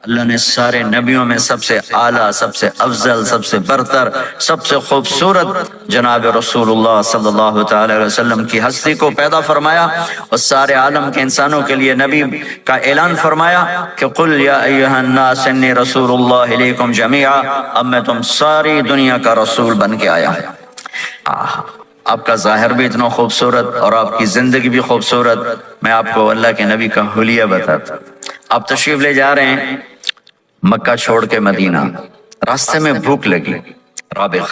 اللہ نے سارے نبیوں میں سب سے اعلیٰ، سب سے افضل، سب سے برتر، سب سے خوبصورت جناب رسول اللہ صلی اللہ تعالی علیہ وسلم کی ہستی کو پیدا فرمایا، اور سارے عالم کے انسانوں کے لیے نبی کا اعلان فرمایا کہ قل یا ایھا الناس انی رسول اللہ الیکم جمیعا، اب میں تم ساری دنیا کا رسول بن کے آیا ہوں۔ آپ کا ظاہر بھی اتنا خوبصورت اور آپ کی زندگی بھی خوبصورت۔ میں آپ کو اللہ کے نبی کا حلیہ بتاتا ہوں۔ آپ تشریف لے جا رہے ہیں مکہ چھوڑ کے مدینہ، راستے میں بھوک لگی، رابغ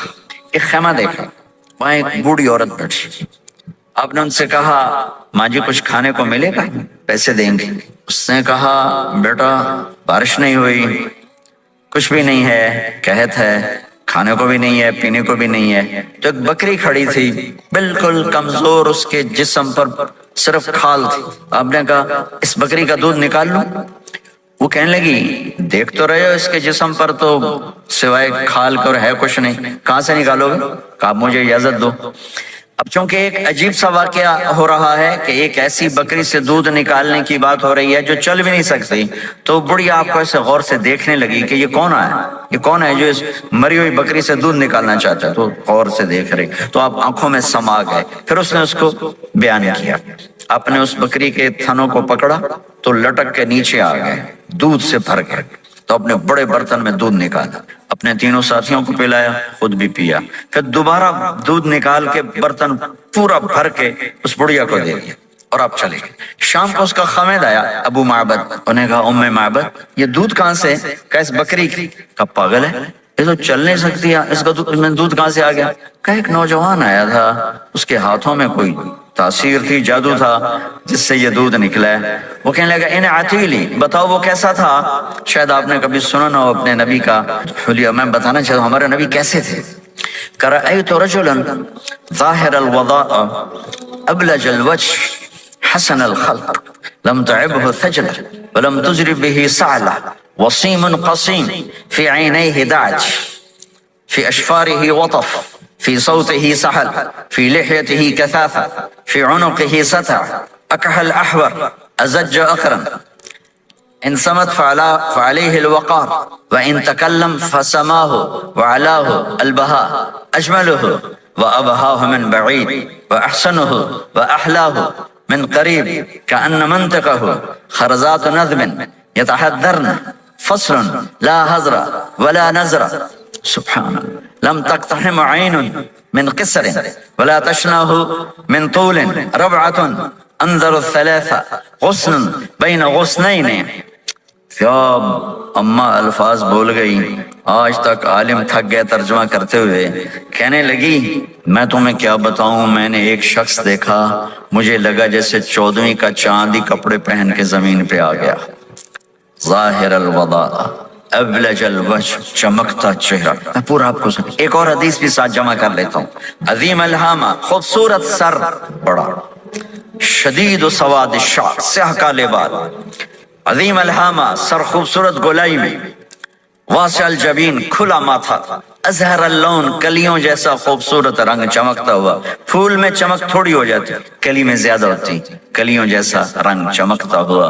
ایک خیمہ دیکھا، وہاں ایک بوڑھی عورت بیٹھی۔ آپ نے ان سے کہا ماں جی کچھ کھانے کو ملے گا، پیسے دیں گے؟ اس نے کہا بیٹا بارش نہیں ہوئی، کچھ بھی نہیں ہے، قحط ہے، کھانے کو بھی نہیں ہے، پینے کو بھی نہیں ہے۔ تو ایک بکری کھڑی تھی بالکل کمزور، اس کے جسم پر صرف کھال تھی۔ آپ نے کہا اس بکری کا دودھ نکال لوں؟ وہ کہنے لگی دیکھ تو رہے ہو اس کے جسم پر تو سوائے کھال کر ہے کچھ نہیں، کہاں سے نکالو گے؟ کہا مجھے اجازت دو۔ اب چونکہ ایک عجیب سا واقعہ ہو رہا ہے کہ ایک ایسی بکری سے دودھ نکالنے کی بات ہو رہی ہے جو چل بھی نہیں سکتی، تو بڑی آپ کو ایسے غور سے دیکھنے لگی کہ یہ کون ہے، یہ کون ہے جو اس مری ہوئی بکری سے دودھ نکالنا چاہتا ہے؟ تو غور سے دیکھ رہی، تو آپ آنکھوں میں سما گئے۔ پھر اس نے اس کو بیان کیا، آپ نے اس بکری کے تھنوں کو پکڑا تو لٹک کے نیچے آ گئے، دودھ سے بھر گئے۔ تو اپنے بڑے برتن میں دودھ نکالا، اپنے تینوں ساتھیوں کو پلایا، خود بھی پیا، پھر دوبارہ دودھ نکال کے برتن پورا بھر کے اس بڑھیا کو دے دیا، اور آپ چلے گئے۔ شام کو اس کا خامد آیا ابو معبد، انہیں کہا ام معبد یہ دودھ کہاں سے؟ کہا اس بکری کی۔ کہا پاگل ہے، یہ تو چل نہیں سکتی، اس کا دودھ کہاں سے آ گیا؟ کہا ایک نوجوان آیا تھا، اس کے ہاتھوں میں کوئی تاثیر تھی، جادو تھا، جس سے یہ دودھ نکلا ہے۔ وہ کہنے لگا ان عتیلی، بتاؤ وہ کیسا تھا؟ شاید آپ نے کبھی سنا نہ ہو اپنے نبی کا حلیہ، میں بتانا چاہتا ہوں ہمارے نبی کیسے تھے۔ رأيت رجلا ظاهر الوضاء أبلج الوجه حسن الخلق لم تعبه ثجلة ولم تجرب به صعلة وصيم قصيم في عينيه دعج في أشفاره وطف في صوته سحل في لحيته كثافة في عنقه ستع أكحل أحور أزج أقرن إن صمت فعليه الوقار وإن تكلم فسماه وعلاه البهاء أجمله وأبهاه من بعيد وأحسنه وأحلاه من قريب كأن منطقه خرزات نظم يتحذرن فصل لا هزر ولا نزر سبحان الله لم تقتحم عين من قصر ولا تشناه من طول ربعة انظر الثلاثة غصن بين غصنين۔ کیا اماں الفاظ بول گئی، آج تک عالم تھک گئے ترجمہ کرتے ہوئے، کہنے لگی میں تمہیں کیا بتاؤں، میں نے ایک شخص دیکھا، مجھے لگا جیسے 14ویں کا چاند ہی کپڑے پہن کے زمین پہ آ گیا۔ ظاہر الوضاء ابلج الوجہ، چمکتا چہرہ۔ میں پورا آپ کو ایک اور حدیث بھی ساتھ جمع کر لیتا ہوں۔ عظیم الہامہ، خوبصورت سر، بڑا شدید و سواد الشعر، سیاہ کالے بال، عظیم الہامہ سر خوبصورت گولائی میں، واسع الجبین کھلا ماتھا، ازہر اللون کلیوں جیسا خوبصورت رنگ چمکتا ہوا، پھول میں چمک تھوڑی ہو جاتی، کلی میں زیادہ ہوتی، کلیوں جیسا رنگ چمکتا ہوا،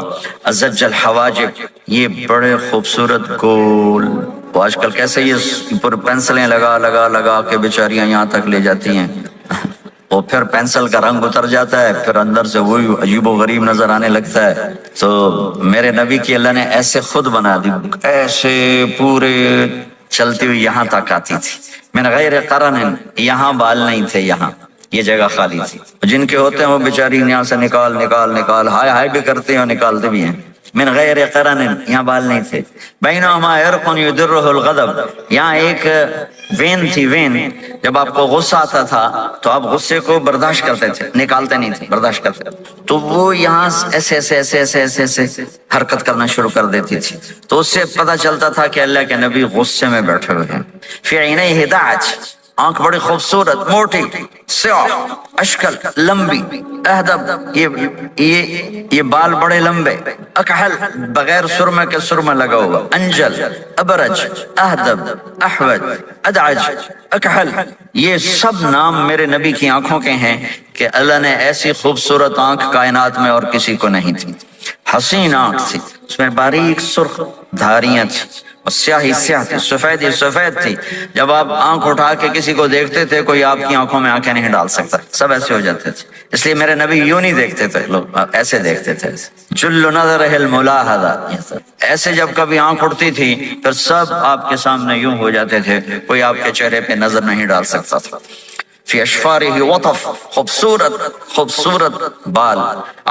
ازج الحواجب، یہ بڑے خوبصورت گول، وہ آج کل کیسے یہ پر پینسلیں لگا لگا لگا کے بیچاریاں یہاں تک لے جاتی ہیں، اور پھر پینسل کا رنگ اتر جاتا ہے، پھر اندر سے وہی عجیب و غریب نظر آنے لگتا ہے۔ تو میرے نبی کی اللہ نے ایسے خود بنا دی، ایسے پورے چلتی ہوئی یہاں تک آتی تھی، من غیر قرن، یہاں بال نہیں تھے، یہاں یہ جگہ خالی تھی، جن کے ہوتے ہیں وہ بیچاری یہاں سے نکال نکال نکال ہائے ہائے بھی کرتے ہیں اور نکالتے بھی ہیں۔ من غیر قرن، یہاں بال نہیں تھے، بینہما عرق یدرہ الغضب، یہاں ایک وین تھی، وین، جب آپ کو غصہ آتا تھا تو آپ غصے کو برداشت کرتے تھے، نکالتے نہیں تھے، برداشت کرتے تھے، تو وہ یہاں ایسے ایسے ایسے ایسے ایسے ایسے حرکت کرنا شروع کر دیتی تھی، تو اس سے پتہ چلتا تھا کہ اللہ کے نبی غصے میں بیٹھے ہوئے ہیں۔ فی عینیہ دعج، آنکھ بڑی خوبصورت، موٹی، سیاہ، اشکل، لمبی، اہدب، یہ بال بڑے لمبے، اکحل، بغیر سرمے کے سرمہ لگا ہوا، انجل، ابرج، اہدب، احوج، ادعج، اکحل، یہ سب نام میرے نبی کی آنکھوں کے ہیں کہ اللہ نے ایسی خوبصورت آنکھ کائنات میں اور کسی کو نہیں تھی۔ حسین آنکھ تھی، اس میں باریک سرخ دھاریاں تھی اور سیاہی سیاہ تھی، سفید ہی سفید تھی. جب آپ آنکھ اٹھا کے کسی کو دیکھتے تھے کوئی آپ کی آنکھوں میں آنکھیں نہیں ڈال سکتا، سب ایسے ہو جاتے تھے. اس لیے میرے نبی یوں نہیں دیکھتے تھے، لوگ ایسے دیکھتے تھے. جل نظرہ الملاحظہ، ایسے جب کبھی آنکھ اٹھتی تھی پھر سب آپ کے سامنے یوں ہو جاتے تھے، کوئی آپ کے چہرے پہ نظر نہیں ڈال سکتا تھا. فی اشفارہ وطف، خوبصورت خوبصورت بال.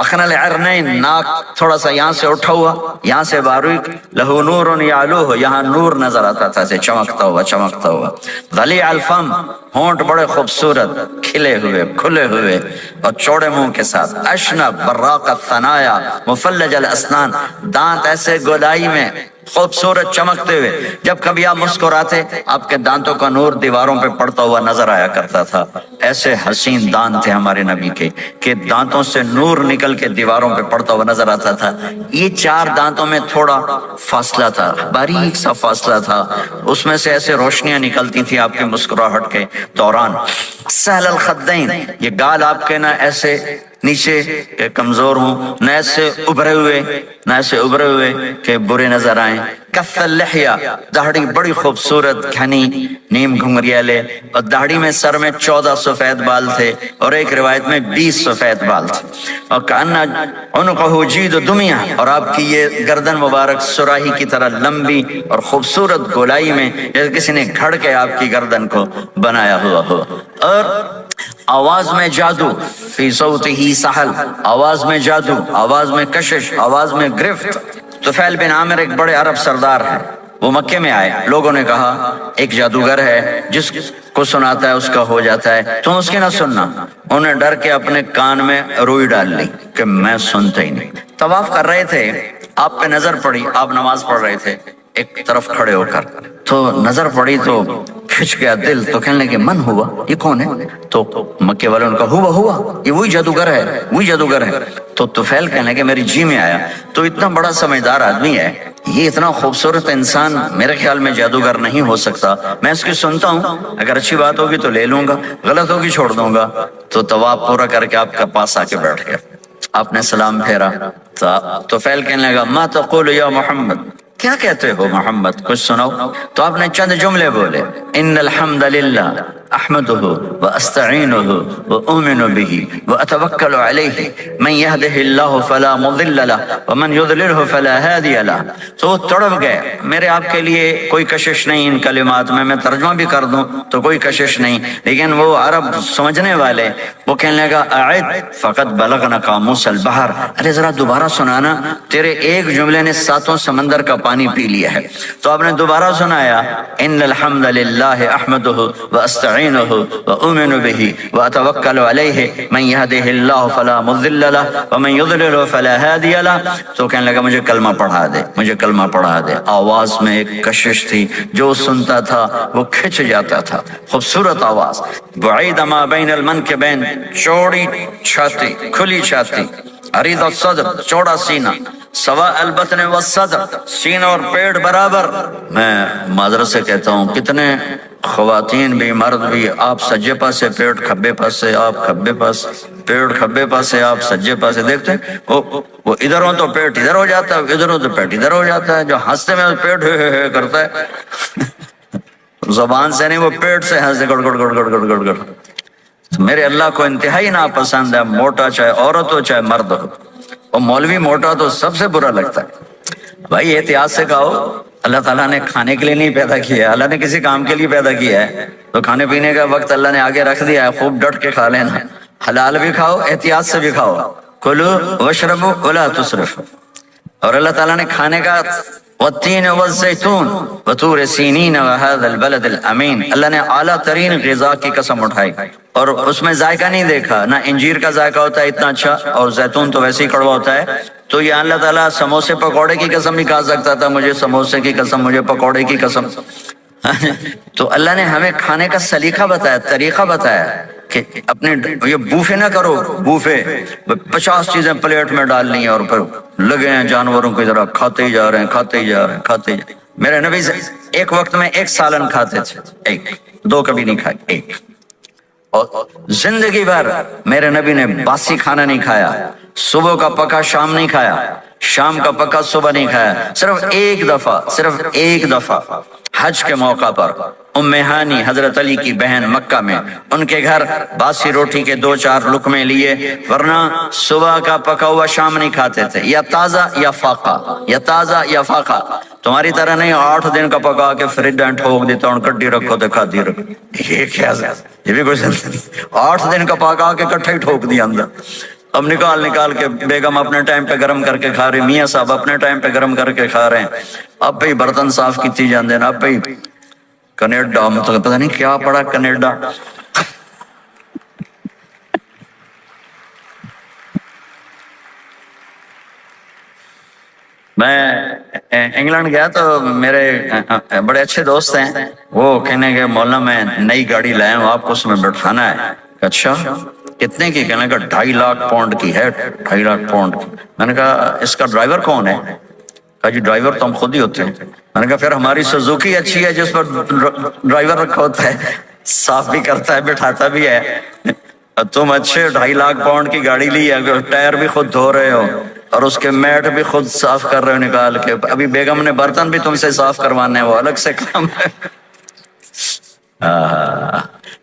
اخن العرنین، ناک تھوڑا سا یہاں سے اٹھا ہوا، یہاں سے باریک. لہو نور یعلوہ، یہاں نور نظر آتا تھا سے چمکتا ہوا چمکتا ہوا. ضلیع الفم، ہونٹ بڑے خوبصورت کھلے ہوئے کھلے ہوئے اور چوڑے منہ کے ساتھ. اشنب براق الثنایا مفلج الاسنان، دانت ایسے گولائی میں خوبصورت چمکتے ہوئے. جب کبھی آپ مسکراتے آپ کے دانتوں کا نور دیواروں پہ پڑتا ہوا نظر آیا کرتا تھا. ایسے حسین دانت تھے ہمارے نبی کے کہ دانتوں سے نور نکل کے دیواروں پہ پڑتا ہوا نظر آتا تھا. یہ 4 دانتوں میں تھوڑا فاصلہ تھا، باریک سا فاصلہ تھا، اس میں سے ایسے روشنیاں نکلتی تھی آپ کی مسکراہٹ کے دوران. سہل الخدین، یہ گال آپ کے نہ ایسے نیچے کہ کمزور ہوں، نہ ایسے ابھرے ہوئے کہ برے نظر آئیں. کف اللحیہ، داڑھی بڑی خوبصورت گھنی نیم گھنگریالے، اور داڑھی میں سر میں 14 سفید بال تھے اور ایک روایت میں 20 سفید بال تھے. اور کأن عنقہ جید دمیہ، اور آپ کی یہ گردن مبارک سراہی کی طرح لمبی اور خوبصورت گولائی میں، جیسے کسی نے گھڑ کے آپ کی گردن کو بنایا ہوا ہو. اور آواز میں جادو، فی صوتہ سحل، آواز میں جادو، آواز میں کشش، آواز میں گرفت. طفیل بن عامر ایک بڑے عرب سردار ہیں، وہ مکے میں آئے. لوگوں نے کہا ایک جادوگر ہے جس کو سناتا ہے اس کا ہو جاتا ہے، تم اس کی نہ سننا. انہیں ڈر کے اپنے کان میں روئی ڈال لی کہ میں سنتا ہی نہیں. طواف کر رہے تھے، آپ پہ نظر پڑی، آپ نماز پڑھ رہے تھے ایک طرف کھڑے ہو کر، تو نظر پڑی تو کھچ گیا دل. تو کہنے لگے من ہوا، یہ کون ہے؟ تو مکے والوں نے کہا ہوا یہ وہی جادوگر ہے. تو طفیل کہنے لگے میری جی میں آیا، تو اتنا بڑا سمجھدار آدمی ہے، یہ اتنا خوبصورت انسان میرے خیال میں جادوگر نہیں ہو سکتا. میں اس کی سنتا ہوں، اگر اچھی بات ہوگی تو لے لوں گا، غلط ہوگی چھوڑ دوں گا. تو طواف پورا کر کے آپ کے پاس آ کے بیٹھ گیا. آپ نے سلام پھیرا تو طفیل کہنے لگا ما تقول یا محمد، کیا کہتے ہو محمد، کچھ سناؤ. تو آپ نے چند جملے بولے، ان الحمد للہ احمدہ واستعینہ واؤمن بہ واتوکل علیہ من یہدہ اللہ فلا مضل لہ ومن یضللہ فلا ہادی لہ. تو وہ تڑپ گئے. میرے آپ کے لیے کوئی کشش نہیں ان کلمات میں ترجمہ بھی کر دوں تو کوئی کشش نہیں، لیکن وہ عرب سمجھنے والے وہ کہنے لگا اعد فقط بلغنا قاموس البحر، ارے ذرا دوبارہ سنانا، تیرے ایک جملے نے 7 سمندر کا پانی پی لیا ہے. تو آپ نے دوبارہ سنایا ان الحمد للہ احمدہ واستعینہ واؤمن بہ واتوکل علیہ من یہدہ اللہ فلا مضل لہ ومن یضلل فلا ہادی لہ. تو کہنے لگا مجھے کلمہ پڑھا دے. آواز میں ایک کشش تھی، جو سنتا تھا وہ کھچ جاتا تھا. خوبصورت آواز. بعید ما بین المنکبین، چوڑی چھاتی کھلی چھاتی. عریض الصدر، چوڑا سینہ. سواء البطن والصدر، سینہ اور پیٹ برابر. میں معذرت سے کہتا ہوں کتنے خواتین بھی مرد بھی، آپ سجے پاسے پیٹ کھبے پاسے، آپ کھبے پاس پیٹ کھبے پاسے، آپ سجے پاسے. دیکھتے وہ ادھر ہو تو پیٹ ادھر ہو جاتا ہے، ادھر ہو تو پیٹ ادھر ہو جاتا ہے. جو ہنستے میں پیٹ ہے کرتا ہے زبان سے نہیں، وہ پیٹ سے ہنستے گڑ گڑ گڑ گڑ گڑ گڑ گڑ. میرے اللہ کو انتہائی ناپسند ہے، موٹا چاہے عورت ہو چاہے مرد ہو. اور مولوی موٹا تو سب سے برا لگتا ہے. بھائی احتیاط سے کھاؤ، اللہ تعالیٰ نے کھانے کے لیے نہیں پیدا کیا ہے، اللہ نے کسی کام کے لیے پیدا کیا ہے. تو کھانے پینے کا وقت اللہ نے آگے رکھ دیا ہے، خوب ڈٹ کے کھا لینا. حلال بھی کھاؤ، احتیاط سے بھی کھاؤ. کلوا واشربوا ولا تسرفوا. اور اللہ تعالیٰ نے کھانے کا والتین والزیتون وطور سینین وهذا البلد الامین، اللہ نے اعلیٰ ترین غذا کی قسم اٹھائی اور اس میں ذائقہ نہیں دیکھا. نہ انجیر کا ذائقہ ہوتا ہے اتنا اچھا، اور زیتون تو ویسے ہی کڑوا ہوتا ہے. تو یہ اللہ تعالیٰ سموسے پکوڑے کی قسم بھی کھا سکتا تھا، مجھے سموسے کی قسم، مجھے پکوڑے کی قسم. تو اللہ نے ہمیں کھانے کا سلیقہ بتایا، طریقہ بتایا کہ اپنے یہ بوفے نہ کرو. بوفے 50 چیزیں پلیٹ میں ڈالنی ہیں اور پھر لگے ہیں جانوروں کی طرح کھاتے ہی جا رہے ہیں. میرے نبی سے ایک وقت میں 1 سالن کھاتے تھے، 1 2 کبھی نہیں کھائے، 1. اور زندگی بھر میرے نبی نے باسی کھانا نہیں کھایا، صبح کا پکا شام نہیں کھایا. شام کا پکا صبح نہیں کھایا، صرف ایک دفعہ حج کے موقع پر ام ہانی حضرت علی کی بہن مکہ میں، ان کے گھر باسی روٹی کے 2-4 لقمے لیے، ورنہ صبح کا پکا ہوا شام نہیں کھاتے تھے، یا تازہ یا فاقہ، تمہاری طرح نہیں 8 دن کا پکا کے فریج میں ٹھوک دیتا ہوں، کڈی رکھو تو کھاتی رکھو، یہ کیا ہے؟ یہ بھی کوئی 8 دن کا پکا کے کٹھا ہی ٹھوک دیا اندر، اب نکال کے بیگم اپنے ٹائم پہ گرم کر کے کھا رہی، میاں صاحب اپنے ٹائم پہ گرم کر کے کھا رہے ہیں، اب پہ برتن صاف کیتی جاندے نا، اب پہ کینیڈا مطلب پتہ نہیں کیا پڑا کینیڈا، میں انگلینڈ گیا تو میرے بڑے اچھے دوست ہیں، وہ کہنے کہ مولانا میں نئی گاڑی لائے ہوں، آپ کو اس میں بٹھانا ہے، اچھا کتنے کی؟ کہنے کا 2.5 لاکھ پاؤنڈ کی ہے، 2.5 لاکھ پاؤنڈ کی۔ میں نے کہا اس کا ڈرائیور کون ہے؟ کہا جی ڈرائیور تو ہم خود ہی ہوتے ہیں۔ میں نے کہا پھر ہماری سوزوکی اچھی ہے جس پر ڈرائیور رکھا ہوتا ہے، صاف بھی کرتا ہے بٹھاتا بھی ہے، تم اچھے 2.5 لاکھ پاؤنڈ کی گاڑی لی ہے، ٹائر بھی خود دھو رہے ہو اور اس کے میٹ بھی خود صاف کر رہے ہو نکال کے، ابھی بیگم نے برتن بھی تم سے صاف کروانے ہیں، وہ الگ سے کام ہے۔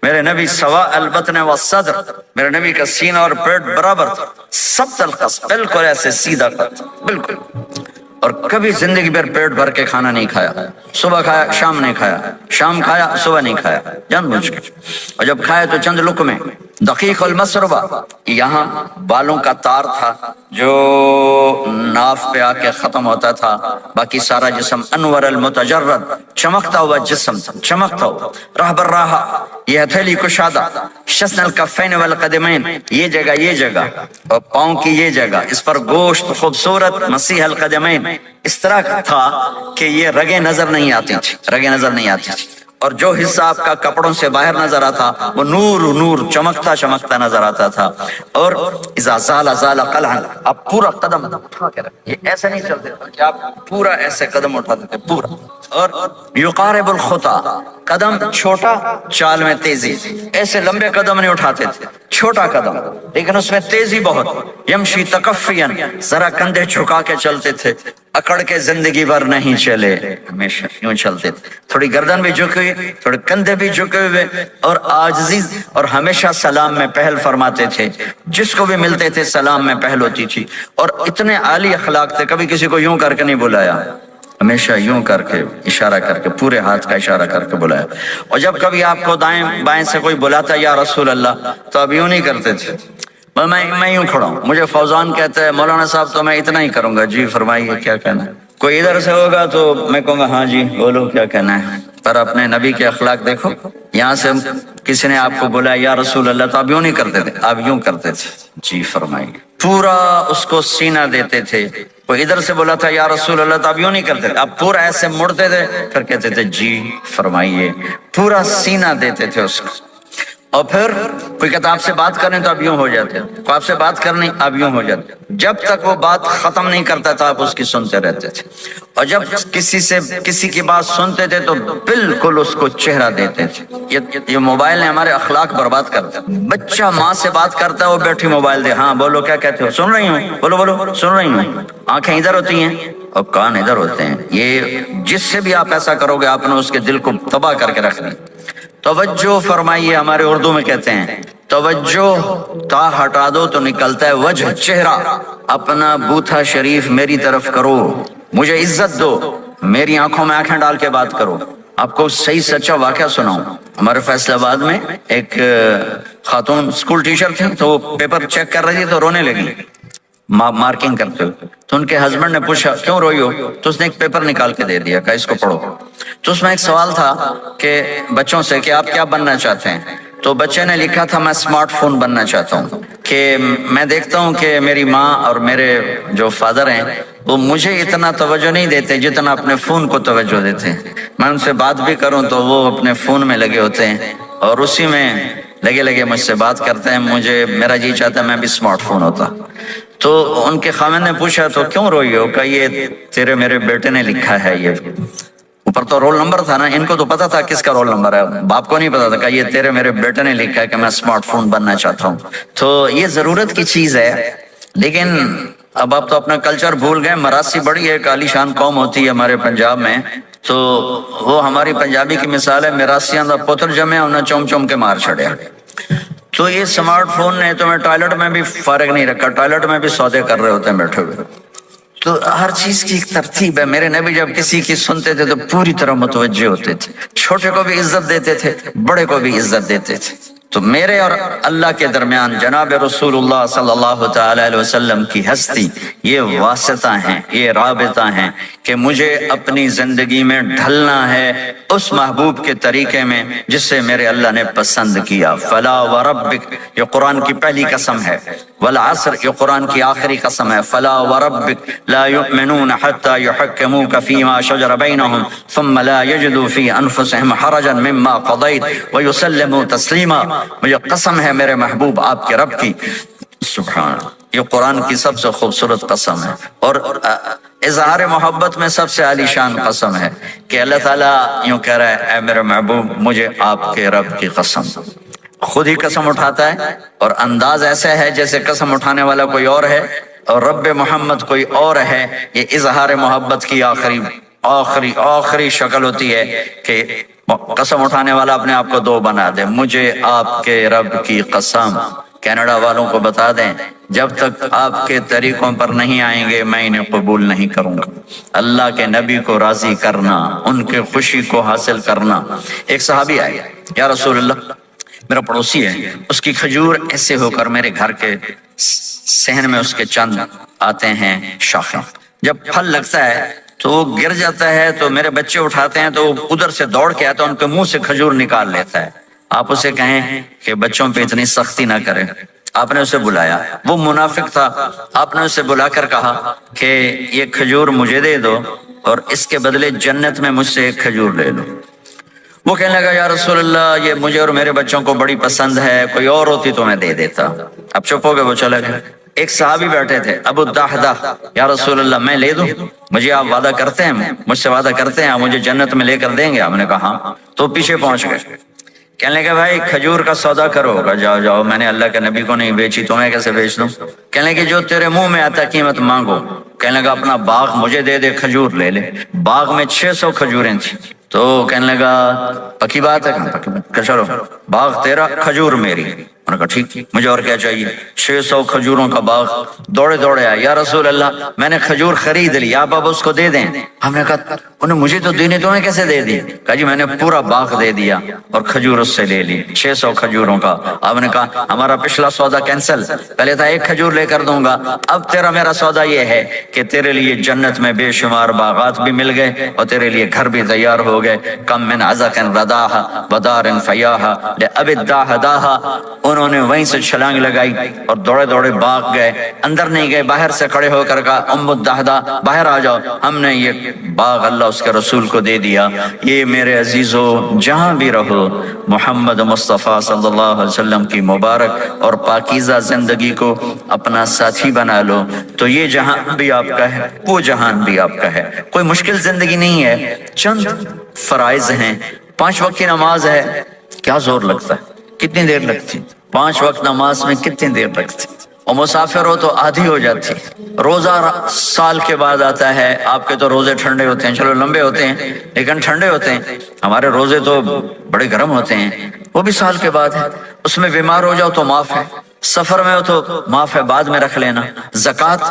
میرے نبی سوا البطن والصدر، میرے نبی کا سینہ اور پیٹ برابر تھا، سب القص، بالکل ایسے سیدھا قد، بالکل، اور کبھی زندگی بھر پیٹ بھر کے کھانا نہیں کھایا، صبح کھایا شام نہیں کھایا، شام کھایا صبح نہیں کھایا، جان بوجھ کے، اور جب کھایا تو چند لقمے۔ دقیق المسربہ، یہاں بالوں کا تار تھا جو ناف پہ آ کے ختم ہوتا تھا، باقی سارا جسم انور المتجرد، چمکتا ہوا جسم تھا، چمکتا ہوا، راہ بر راہ، یہ ہتھیلی کشادہ، شسن الکفین والقدمین، یہ جگہ اور پاؤں کی یہ جگہ، اس پر گوشت خوبصورت، مسیح القدمین، اس طرح تھا کہ یہ رگیں نظر نہیں آتی تھی، اور جو حصہ آپ کا کپڑوں سے باہر نظر آتا وہ نور چمکتا نظر آتا تھا، اور اذا زال قلعا، آپ پورا قدم اٹھا کے رکھیں، یہ ایسے نہیں چلتے کہ آپ پورا ایسے قدم اٹھاتے تھے پورا، اور یقارب الخطا، قدم چھوٹا چال میں تیزی، ایسے لمبے قدم نہیں اٹھاتے تھے، چھوٹا قدم لیکن اس میں تیزی بہت، یمشی تکفین، ذرا کندھے جھکا کے چلتے تھے، اکڑ کے زندگی بھر نہیں چلے، ہمیشہ یوں چلتے تھے، تھوڑی گردن بھی جھکی ہوئی، تھوڑے کندھے بھی جھکے ہوئے، اور عاجزی، اور ہمیشہ سلام میں پہل فرماتے تھے، جس کو بھی ملتے تھے سلام میں پہل ہوتی تھی، اور اتنے عالی اخلاق تھے، کبھی کسی کو یوں کر کے نہیں بلایا، ہمیشہ یوں کر کے اشارہ کر کے، پورے ہاتھ کا اشارہ کر کے بلایا، اور جب کبھی آپ کو دائیں بائیں سے کوئی بلاتا یا رسول اللہ تو اب یوں نہیں کرتے تھے، میں یوں کھڑا ہوں، مجھے فوزان کہتا ہے مولانا صاحب تو میں اتنا ہی کروں گا، جی فرمائیے کیا کہنا ہے، کوئی ادھر سے ہوگا تو میں کہوں گا ہاں جی بولو کیا کہنا ہے، پر اپنے نبی کے اخلاق دیکھو، یہاں سے کسی نے آپ کو بولا یا رسول اللہ تو آپ یوں نہیں کرتے تھے، آپ یوں کرتے تھے، جی فرمائیے، پورا اس کو سینہ دیتے تھے، کوئی ادھر سے بولا تھا یا رسول اللہ تو آپ یوں نہیں کرتے تھے، آپ پورا ایسے مڑتے تھے، پھر کہتے تھے جی فرمائیے، پورا سینہ دیتے تھے اس کو، اور پھر کوئی کہتا آپ سے بات کریں تو آپ یوں ہو جاتے، کوئی آپ سے بات کرنی آپ یوں ہو جاتے، جب تک وہ بات ختم نہیں کرتا تھا آپ اس کی سنتے رہتے تھے، اور جب کسی کی بات سنتے تھے تو بالکل اس کو چہرہ دیتے تھے۔ یہ موبائل نے ہمارے اخلاق برباد کرتا ہے، بچہ ماں سے بات کرتا ہے وہ بیٹھی موبائل دے، ہاں بولو کیا کہتے ہو، سن رہی ہوں، بولو سن رہی ہوں، آنکھیں ادھر ہوتی ہیں اور کان ادھر ہوتے ہیں، یہ جس سے بھی آپ ایسا کرو گے آپ نے اس کے دل کو تباہ کر کے رکھ دیا۔ توجہ فرمائیے، ہمارے اردو میں کہتے ہیں توجہ، تا ہٹا دو تو نکلتا ہے وجہ، چہرہ، اپنا بوتھا شریف میری طرف کرو، مجھے عزت دو، میری آنکھوں میں آنکھیں ڈال کے بات کرو۔ آپ کو صحیح سچا واقعہ سناؤں، ہمارے فیصل آباد میں ایک خاتون اسکول ٹیچر تھی، تو وہ پیپر چیک کر رہی تھی تو رونے لگی مارکنگ کرتے ہوئے، تو ان کے ہسبینڈ نے پوچھا کیوں روئی ہو، تو اس نے ایک پیپر نکال کے دے دیا کہ اس کو پڑھو، تو اس میں ایک سوال تھا کہ بچوں سے کہ آپ کیا بننا چاہتے ہیں، تو بچے نے لکھا تھا میں اسمارٹ فون بننا چاہتا ہوں، کہ میں دیکھتا ہوں کہ میری ماں اور میرے جو فادر ہیں وہ مجھے اتنا توجہ نہیں دیتے جتنا اپنے فون کو توجہ دیتے ہیں، میں ان سے بات بھی کروں تو وہ اپنے فون میں لگے ہوتے ہیں اور اسی میں لگے مجھ سے بات کرتے ہیں، مجھے میرا جی چاہتا ہے میں بھی اسمارٹ فون ہوتا۔ تو ان کے خاوند نے پوچھا تو کیوں روئی ہو، کہ یہ تیرے میرے بیٹے نے لکھا ہے، یہ اوپر تو رول نمبر تھا نا، ان کو تو پتا تھا کس کا رول نمبر ہے، باپ کو نہیں پتا تھا، کہ یہ تیرے میرے بیٹے نے لکھا ہے کہ میں اسمارٹ فون بننا چاہتا ہوں۔ تو یہ ضرورت کی چیز ہے، لیکن اب آپ تو اپنا کلچر بھول گئے. مراسی بڑی ایک عالی شان قوم ہوتی ہے ہمارے پنجاب میں, تو وہ ہماری پنجابی کی مثال ہے, مراسیاں دا پتر جمے انہیں چوم چوم کے مار چھڑیا. تو یہ سمارٹ فون نے تو میں ٹوائلٹ میں بھی فارغ نہیں رکھا, ٹوائلٹ میں بھی سودے کر رہے ہوتے ہیں بیٹھے ہوئے. تو ہر چیز کی ایک ترتیب ہے. میرے نبی جب کسی کی سنتے تھے تو پوری طرح متوجہ ہوتے تھے, چھوٹے کو بھی عزت دیتے تھے, بڑے کو بھی عزت دیتے تھے. تو میرے اور اللہ کے درمیان جناب رسول اللہ صلی اللہ تعالی علیہ وسلم کی ہستی یہ واسطہ ہیں, یہ رابطہ ہیں کہ مجھے اپنی زندگی میں ڈھلنا ہے اس محبوب کے طریقے میں جس سے میرے اللہ نے پسند کیا. فلا وربک یہ قرآن کی پہلی قسم ہے, والعصر یہ قرآن کی آخری قسم ہے. فلا وربک لا یؤمنون حتی یحکموک فیما شجر بینہم ثم لا یجدوا فی انفسہم حرجا مما قضیت ویسلموا تسلیما. مجھے قسم ہے میرے محبوب آپ کے رب کی. سبحان, یہ قرآن کی سب سے خوبصورت قسم ہے اور اظہار محبت میں سب سے عالی شان قسم ہے کہ اللہ تعالیٰ یوں کہہ رہا ہے, اے میرے محبوب مجھے آپ کے رب کی قسم. خود ہی قسم اٹھاتا ہے اور انداز ایسا ہے جیسے قسم اٹھانے والا کوئی اور ہے اور رب محمد کوئی اور ہے. یہ اظہار محبت کی آخری شکل ہوتی ہے کہ قسم اٹھانے والا اپنے آپ کو دو بنا دے. مجھے آپ کے رب کی قسم. کینیڈا والوں کو بتا دیں جب تک آپ کے طریقوں پر نہیں آئیں گے میں انہیں قبول نہیں کروں گا. اللہ کے نبی کو راضی کرنا, ان کے خوشی کو حاصل کرنا. ایک صحابی آئے, یا رسول اللہ میرا پڑوسی ہے, اس کی کھجور ایسے ہو کر میرے گھر کے صحن میں اس کے چند آتے ہیں شاخیں, جب پھل لگتا ہے تو وہ گر جاتا ہے تو میرے بچے اٹھاتے ہیں تو وہ ادھر سے دوڑ کے آتا ہے, ان کے منہ سے کھجور نکال لیتا ہے. آپ اسے کہیں کہ بچوں پہ اتنی سختی نہ کریں. آپ نے اسے بلایا, وہ منافق تھا, آپ نے اسے بلا کر کہا کہ یہ کھجور مجھے دے دو اور اس کے بدلے جنت میں مجھ سے ایک کھجور لے لو. وہ کہنے لگا یا رسول اللہ یہ مجھے اور میرے بچوں کو بڑی پسند ہے, کوئی اور ہوتی تو میں دے دیتا. اب چپ ہو گئے, وہ چلے گئے. ایک صحابی بیٹھے تھے ابو الدحدہ, یا رسول اللہ میں لے دوں, مجھے آپ وعدہ کرتے ہیں, مجھ سے وعدہ کرتے ہیں آپ مجھے جنت میں لے کر دیں گے؟ آپ نے کہا ہاں. تو پیچھے پہنچ گئے. کہنے لگے بھائی کھجور کا سودا کرو. جاؤ جاؤ, میں نے اللہ کے نبی کو نہیں بیچی, تمہیں کیسے بیچ دوں؟ کہنے لگے جو تیرے منہ میں آتا قیمت مانگو. کہنے لگا اپنا باغ مجھے دے دے, کھجور لے لے. باغ میں 600 کھجوریں تھیں. تو کہنے لگا پکی بات ہے, کہ چلو باغ تیرا کھجور میری. انہوں نے کہا ٹھیک, مجھے اور کیا چاہیے. 600 کھجوروں کا باغ. دوڑے دوڑے آئے, یا رسول اللہ میں نے کھجور خرید لی, آپ اب اس کو دے دیں. ہم نے کہا انہیں مجھے تو دینی, تمہیں کیسے دے دی؟ کہا جی میں نے پورا باغ دے دیا اور کھجور اس سے لے لی 600 کھجوروں کا. آپ نے کہا ہمارا پچھلا سودا کینسل, پہلے تھا ایک کھجور لے کر دوں گا, اب تیرا میرا سودا یہ ہے کہ تیرے لیے جنت میں بے شمار باغات بھی مل گئے اور تیرے لیے گھر بھی تیار ہو گئے. کم من عزق رداہا ودار فیاہا لأب الداہداہا. انہوں نے وہیں سے چھلانگ لگائی اور دوڑے دوڑے باغ گئے, اندر نہیں گئے, باہر سے کھڑے ہو کر کہا ام الدہدہ باہر آ جاؤ, ہم نے یہ باغ اللہ اس کے رسول کو دے دیا. یہ میرے عزیزو جہاں بھی رہو محمد مصطفیٰ صلی اللہ علیہ وسلم کی مبارک اور پاکیزہ زندگی کو اپنا ساتھی بنا لو, تو یہ جہان بھی آپ کا ہے, وہ جہان بھی آپ کا ہے. کوئی مشکل زندگی نہیں ہے, چند فرائض ہیں. 5 وقت کی نماز ہے, کیا زور لگتا ہے, کتنی دیر لگتی؟ 5 وقت نماز میں کتنی دیر لگتی؟ اور مسافر ہو تو آدھی ہو جاتی. روزہ سال کے بعد آتا ہے, آپ کے تو روزے ٹھنڈے ہوتے ہیں, چلو لمبے ہوتے ہیں لیکن ٹھنڈے ہوتے ہیں, ہمارے روزے تو بڑے گرم ہوتے ہیں, وہ بھی سال کے بعد ہے. اس میں بیمار ہو جاؤ تو معاف ہے, سفر میں ہو تو معاف ہے, بعد میں رکھ لینا. زکوٰۃ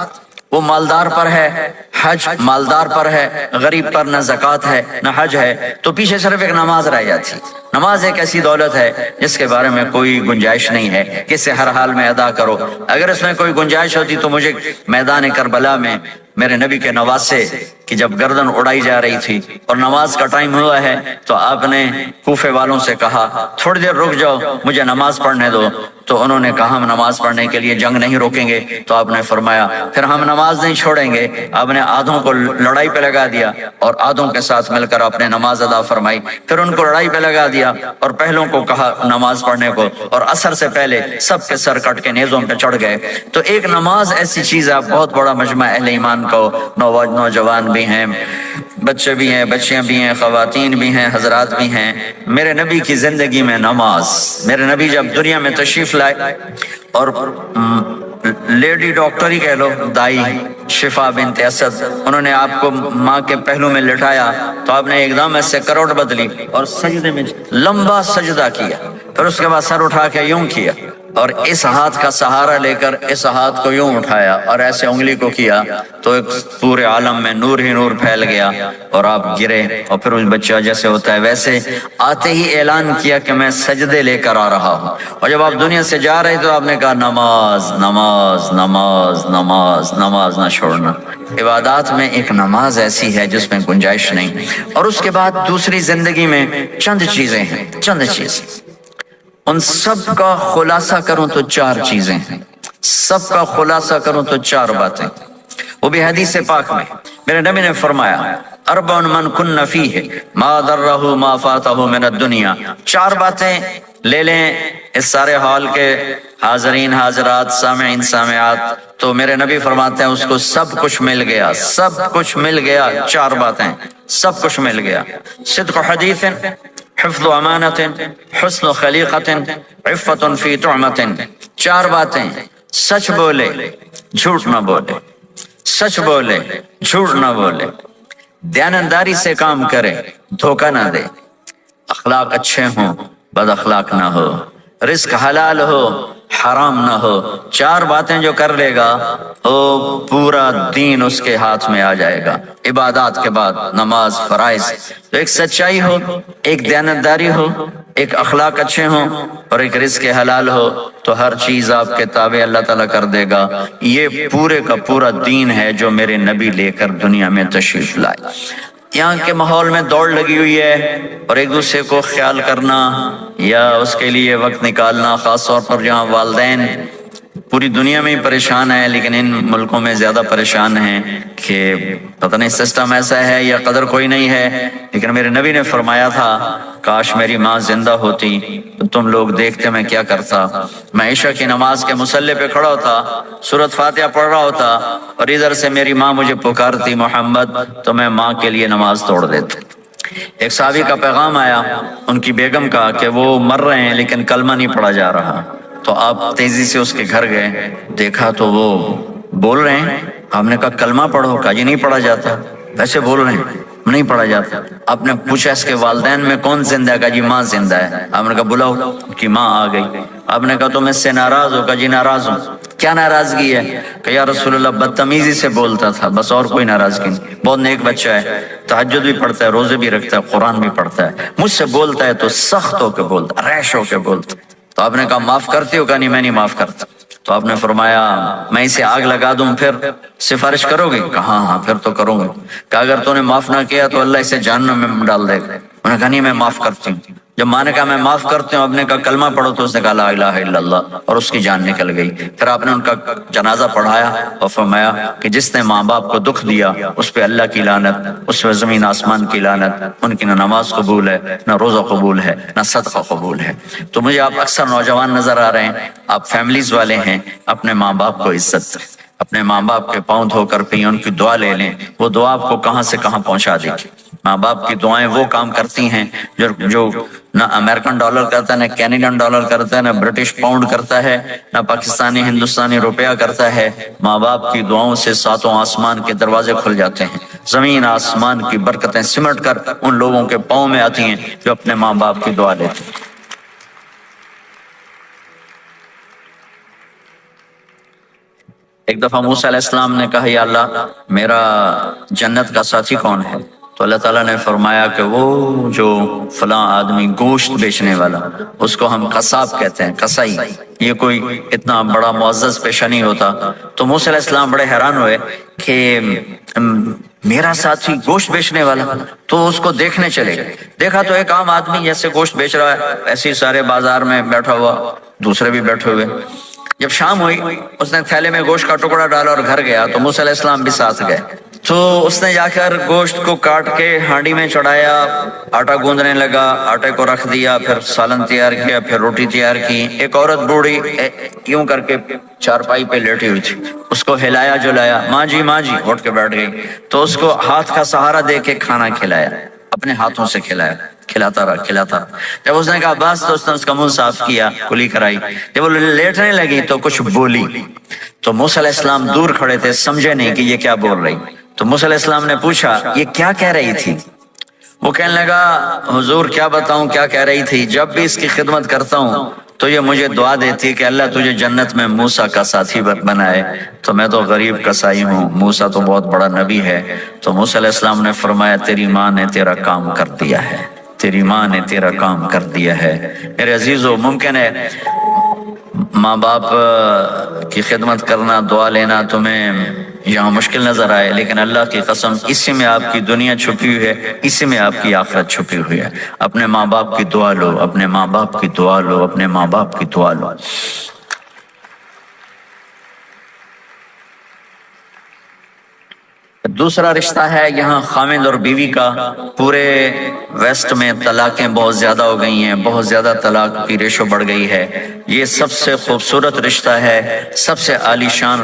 وہ مالدار پر ہے, حج مالدار پر ہے, غریب پر نہ زکوٰۃ ہے نہ حج ہے, تو پیچھے صرف ایک نماز رہ جاتی. نماز ایک ایسی دولت ہے جس کے بارے میں کوئی گنجائش نہیں ہے کہ اسے ہر حال میں ادا کرو. اگر اس میں کوئی گنجائش ہوتی تو مجھے میدان کربلا میں میرے نبی کے نواسے کی جب گردن اڑائی جا رہی تھی اور نماز کا ٹائم ہوا ہے تو آپ نے کوفے والوں سے کہا تھوڑی دیر رک جاؤ, مجھے نماز پڑھنے دو. تو انہوں نے کہا ہم نماز پڑھنے کے لیے جنگ نہیں روکیں گے. تو آپ نے فرمایا پھر ہم نماز نہیں چھوڑیں گے. آپ نے آدھوں کو لڑائی پہ لگا دیا اور آدھوں کے ساتھ مل کر آپ نے نماز ادا فرمائی. پھر ان کو لڑائی پہ لگا دیا اور پہلوں کو کہا نماز پڑھنے کو, اور عصر سے پہلے سب کے سر کٹ کے نیزوں پہ چڑھ گئے. تو ایک نماز ایسی چیز ہے, بہت بڑا مجمع اہل ایمان کو, نوجوان بھی ہیں, بچے بھی ہیں, بچیاں بھی ہیں, خواتین بھی ہیں, حضرات بھی ہیں. میرے نبی کی زندگی میں نماز, میرے نبی جب دنیا میں تشریف لائے اور لیڈی ڈاکٹر ہی کہہ لو، دائی شفا بنت اسد، انہوں نے آپ کو ماں کے پہلو میں لٹایا تو آپ نے ایک دم ایسے کروٹ بدلی اور سجدے میں لمبا سجدہ کیا، پھر اس کے بعد سر اٹھا کے یوں کیا اور اس ہاتھ کا سہارا لے کر اس ہاتھ کو یوں اٹھایا اور ایسے انگلی کو کیا تو ایک پورے عالم میں نور ہی نور پھیل گیا اور آپ گرے، اور پھر اس بچہ جیسے ہوتا ہے ویسے آتے ہی اعلان کیا کہ میں سجدے لے کر آ رہا ہوں، اور جب آپ دنیا سے جا رہے تو آپ نے کہا نماز نماز نماز نماز نماز نہ چھوڑنا۔ عبادات میں ایک نماز ایسی ہے جس میں گنجائش نہیں، اور اس کے بعد دوسری زندگی میں چند چیزیں ہیں، چند چیزیں، ان سب کا خلاصہ کروں تو چار چیزیں ہیں، سب کا خلاصہ کروں تو چار باتیں، وہ بھی حدیث پاک میں میرے نبی نے فرمایا اربع من کن فیہ ما ضرہ ما فاتہ من الدنیا، چار باتیں لے لیں اس سارے ہال کے حاضرین حاضرات سامعین سامعات، تو میرے نبی فرماتے ہیں اس کو سب کچھ مل گیا، سب کچھ مل گیا، چار باتیں سب کچھ مل گیا، صدق حدیث، حفظ امانت، حسن خلیقت، عفت فی طعمت، چار باتیں، سچ بولے جھوٹ نہ بولے، سچ بولے جھوٹ نہ بولے، دیانتداری سے کام کرے دھوکہ نہ دے، اخلاق اچھے ہوں بد اخلاق نہ ہو، رزق حلال ہو حرام نہ ہو، چار باتیں جو کر لے گا وہ پورا دین اس کے ہاتھ میں آ جائے گا۔ عبادات کے بعد نماز فرائض، تو ایک سچائی ہو، ایک دیانتداری ہو، ایک اخلاق اچھے ہوں اور ایک رزق حلال ہو تو ہر چیز آپ کے تابع اللہ تعالیٰ کر دے گا۔ یہ پورے کا پورا دین ہے جو میرے نبی لے کر دنیا میں تشریف لائے۔ یہاں کے ماحول میں دوڑ لگی ہوئی ہے اور ایک دوسرے کو خیال کرنا یا اس کے لیے وقت نکالنا، خاص طور پر جہاں والدین پوری دنیا میں ہی پریشان ہیں لیکن ان ملکوں میں زیادہ پریشان ہیں کہ پتہ نہیں سسٹم ایسا ہے یا قدر کوئی نہیں ہے، لیکن میرے نبی نے فرمایا تھا کاش میری ماں زندہ ہوتی تو تم لوگ دیکھتے میں کیا کرتا، میں عشاء کی نماز کے مصلی پہ کھڑا ہوتا، سورۃ فاتحہ پڑھ رہا ہوتا اور ادھر سے میری ماں مجھے پکارتی محمد، تو میں ماں کے لیے نماز توڑ دیتا۔ ایک صحابی کا پیغام آیا ان کی بیگم کا کہ وہ مر رہے ہیں لیکن کلمہ نہیں پڑھا جا رہا، تو آپ تیزی سے اس کے گھر گئے، دیکھا تو وہ بول رہے ہیں، آپ نے کہا کلمہ پڑھو، کہا جی نہیں پڑھا جاتا، ویسے بول رہے ہیں نہیں پڑھا جاتا۔ آپ نے پوچھا اس کے والدین میں کون زندہ ہے، کہا جی ماں زندہ ہے۔ آپ نے کہا بلاؤ، کہ ماں آ گئی۔ آپ نے کہا تم اس سے ناراض ہو، کہا جی ناراض ہوں۔ کیا ناراضگی ہے؟ کہ یا رسول اللہ بدتمیزی سے بولتا تھا، بس اور کوئی ناراضگی نہیں، بہت نیک بچہ ہے، تہجد بھی پڑھتا ہے، روزے بھی رکھتا ہے، قرآن بھی پڑھتا ہے، مجھ سے بولتا ہے تو سخت ہو کے بولتا، ریش ہو کے بولتا۔ تو آپ نے کہا معاف کرتے ہو؟ کہا نہیں میں نہیں معاف کرتا۔ تو آپ نے فرمایا میں اسے آگ لگا دوں پھر سفارش کرو گے؟ کہا ہاں پھر تو کروں گا۔ کہ اگر تو نے معاف نہ کیا تو اللہ اسے جہنم میں ڈال دے گا۔ انہوں نے کہا نہیں میں معاف کرتی ہوں۔ جب ماں نے کہا میں معاف کرتی ہوں، آپ نے کہا کلمہ پڑھو، تو اس نے کہا لا الہ الا اللہ، اور اس کی جان نکل گئی۔ پھر آپ نے ان کا جنازہ پڑھایا اور فرمایا کہ جس نے ماں باپ کو دکھ دیا اس پہ اللہ کی لعنت، اس پہ زمین آسمان کی لعنت، ان کی نہ نماز قبول ہے نہ روزہ قبول ہے نہ صدقہ قبول ہے۔ تو مجھے آپ اکثر نوجوان نظر آ رہے ہیں، آپ فیملیز والے ہیں، اپنے ماں باپ کو عزت دیں، اپنے ماں باپ کے پاؤں دھو کر پئیں، ان کی دعا لے لیں، وہ دعا آپ کو کہاں سے کہاں پہنچا دے گی۔ ماں باپ کی دعائیں وہ کام کرتی ہیں جو نہ امریکن ڈالر کرتا ہے، نہ کینیڈین ڈالر کرتا ہے، نہ برٹش پاؤنڈ کرتا ہے، نہ پاکستانی ہندوستانی روپیہ کرتا ہے۔ ماں باپ کی دعاؤں سے ساتوں آسمان کے دروازے کھل جاتے ہیں، زمین آسمان کی برکتیں سمٹ کر ان لوگوں کے پاؤں میں آتی ہیں جو اپنے ماں باپ کی دعا لیتے ہیں۔ ایک دفعہ موسیٰ علیہ السلام نے کہا یا اللہ میرا جنت کا ساتھی کون ہے؟ تو اللہ تعالیٰ نے فرمایا کہ وہ جو فلاں آدمی گوشت بیچنے والا، اس کو ہم قصاب کہتے ہیں، قصائی، یہ کوئی اتنا بڑا معزز پیشہ نہیں ہوتا۔ تو موسیٰ علیہ السلام بڑے حیران ہوئے کہ میرا ساتھی گوشت بیچنے والا، تو اس کو دیکھنے چلے گئے۔ دیکھا تو ایک عام آدمی جیسے گوشت بیچ رہا ہے، ایسے ہی سارے بازار میں بیٹھا ہوا، دوسرے بھی بیٹھے ہوئے۔ جب شام ہوئی اس نے تھیلے میں گوشت کا ٹکڑا ڈالا اور گھر گیا، تو موسیٰ علیہ السلام بھی ساتھ گئے۔ تو اس نے جا کر گوشت کو کاٹ کے ہانڈی میں چڑھایا، آٹا گوندنے لگا، آٹے کو رکھ دیا، پھر سالن تیار کیا، پھر روٹی تیار کی۔ ایک عورت بوڑھی یوں کر کے چارپائی پہ لیٹی ہوئی تھی، اس کو ہلایا جلایا، ماں جی اٹھ کے بیٹھ گئی۔ تو اس کو ہاتھ کا سہارا دے کے کھانا کھلایا، اپنے ہاتھوں سے کھلایا۔ کھلاتا رہا۔ جب اس نے کہا بس تو اس نے اس کا منہ صاف کیا، کلی کرائی۔ جب وہ لیٹنے لگی تو کچھ بولی، تو موسیٰ علیہ السلام دور کھڑے تھے، سمجھے نہیں کہ یہ کیا بول رہی۔ تو موسیٰ علیہ السلام نے پوچھا یہ کیا کہہ رہی تھی؟ وہ کہنے لگا حضور کیا بتاؤں کیا کہہ رہی تھی، جب بھی اس کی خدمت کرتا ہوں تو یہ مجھے دعا دیتی ہے کہ اللہ تجھے جنت میں موسیٰ کا ساتھی بنائے، تو میں تو غریب کسائی ہوں، موسیٰ تو بہت بڑا نبی ہے۔ تو موسیٰ علیہ السلام نے فرمایا تیری ماں نے تیرا کام کر دیا ہے، تیری ماں نے تیرا کام کر دیا ہے۔ میرے عزیزو، ممکن ہے ماں باپ کی خدمت کرنا، دعا لینا تمہیں یہاں مشکل نظر آئے، لیکن اللہ کی قسم اسی میں آپ کی دنیا چھپی ہوئی ہے، اسی میں آپ کی آخرت چھپی ہوئی ہے۔ اپنے ماں باپ کی دعا لو، اپنے ماں باپ کی دعا لو، اپنے ماں باپ کی دعا لو۔ دوسرا رشتہ ہے یہاں خاوند اور بیوی کا۔ پورے ویسٹ میں طلاقیں بہت زیادہ ہو گئی ہیں، بہت زیادہ طلاق کی ریشو بڑھ گئی ہے۔ یہ سب سے خوبصورت رشتہ ہے، سب سے عالی شان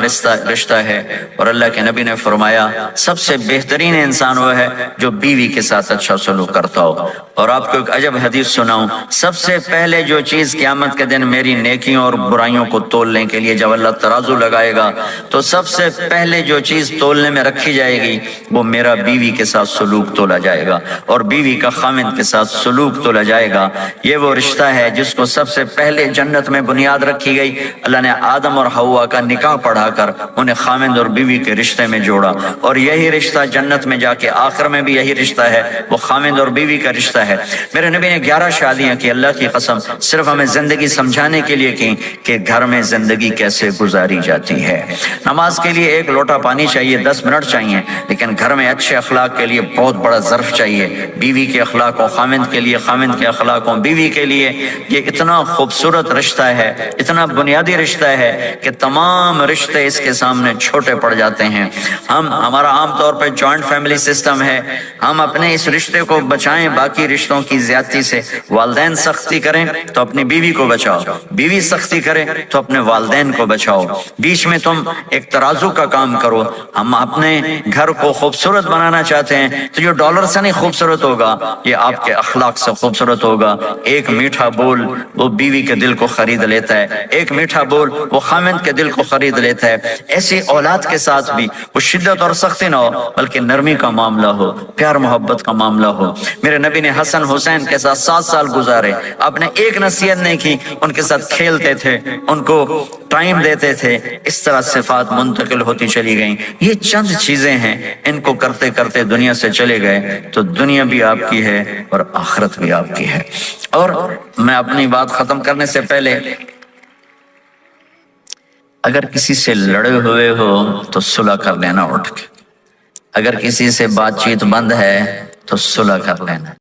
رشتہ ہے، اور اللہ کے نبی نے فرمایا سب سے بہترین انسان وہ ہے جو بیوی کے ساتھ اچھا سلوک کرتا ہو۔ اور آپ کو ایک عجب حدیث سناؤں، سب سے پہلے جو چیز قیامت کے دن میری نیکیوں اور برائیوں کو تولنے کے لیے جب اللہ ترازو لگائے گا تو سب سے پہلے جو چیز تولنے میں رکھی جائے گی وہ میرا بیوی کے ساتھ سلوک تولا جائے گا، اور بیوی کا خاوند کے ساتھ سلوک تولا جائے گا۔ یہ وہ رشتہ ہے جس کو سب سے پہلے جنت میں بنیاد رکھی گئی۔ اللہ نے آدم اور حوا کا نکاح پڑھا کر انہیں خاوند اور بیوی کے رشتے میں جوڑا، اور یہی رشتہ جنت میں جا کے آخر میں بھی یہی رشتہ ہے، وہ خاوند اور بیوی کا رشتہ ہے۔ میرے نبی نے 11 شادیاں کی، اللہ کی قسم صرف ہمیں زندگی سمجھانے کے لیے کی کہ گھر میں زندگی کیسے گزاری جاتی ہے۔ نماز کے لیے 1 لوٹا پانی چاہیے، 10 منٹ چاہیے، لیکن گھر میں اچھے اخلاق کے لیے بہت بڑا ظرف چاہیے۔ بیوی کے اخلاق و خاوند کے لیے، خاوند کے اخلاق و بیوی کے لیے، یہ اتنا خوبصورت رشتہ ہے، اتنا بنیادی رشتہ ہے کہ تمام رشتے اس کے سامنے چھوٹے پڑ جاتے ہیں۔ ہمارا عام طور پہ جوائنٹ فیملی سسٹم ہے، ہم اپنے اس رشتے کو بچائیں باقی رشتوں کی زیادتی سے۔ والدین سختی کریں تو اپنی بیوی کو بچاؤ، بیوی سختی کرے تو اپنے والدین کو بچاؤ، بیچ میں تم ایک ترازو کا کام کرو۔ ہم اپنے گھر کو خوبصورت بنانا چاہتے ہیں تو جو ڈالر سے نہیں خوبصورت ہوگا، یہ آپ کے اخلاق سے خوبصورت ہوگا۔ ایک میٹھا بول وہ بیوی کے دل کو خرید لیتا ہے، ایک میٹھا بول وہ خاوند کے دل کو خرید لیتا ہے۔ ایسی اولاد کے ساتھ بھی وہ شدت اور سختی نہ ہو، بلکہ نرمی کا معاملہ ہو، پیار محبت کا معاملہ ہو۔ میرے نبی نے حسن حسین کے ساتھ 7 سال گزارے، آپ نے ایک نصیحت نہیں کی، ان کے ساتھ کھیلتے تھے، ان کو ٹائم دیتے تھے، اس طرح صفات منتقل ہوتی چلی گئیں۔ یہ چند چیزیں ہیں، ان کو کرتے کرتے دنیا سے چلے گئے تو دنیا بھی آپ کی ہے اور آخرت بھی آپ کی ہے۔ اور میں اپنی بات ختم کرنے سے پہلے، اگر کسی سے لڑے ہوئے ہو تو صلح کر لینا اٹھ کے، اگر کسی سے بات چیت بند ہے تو صلح کر لینا۔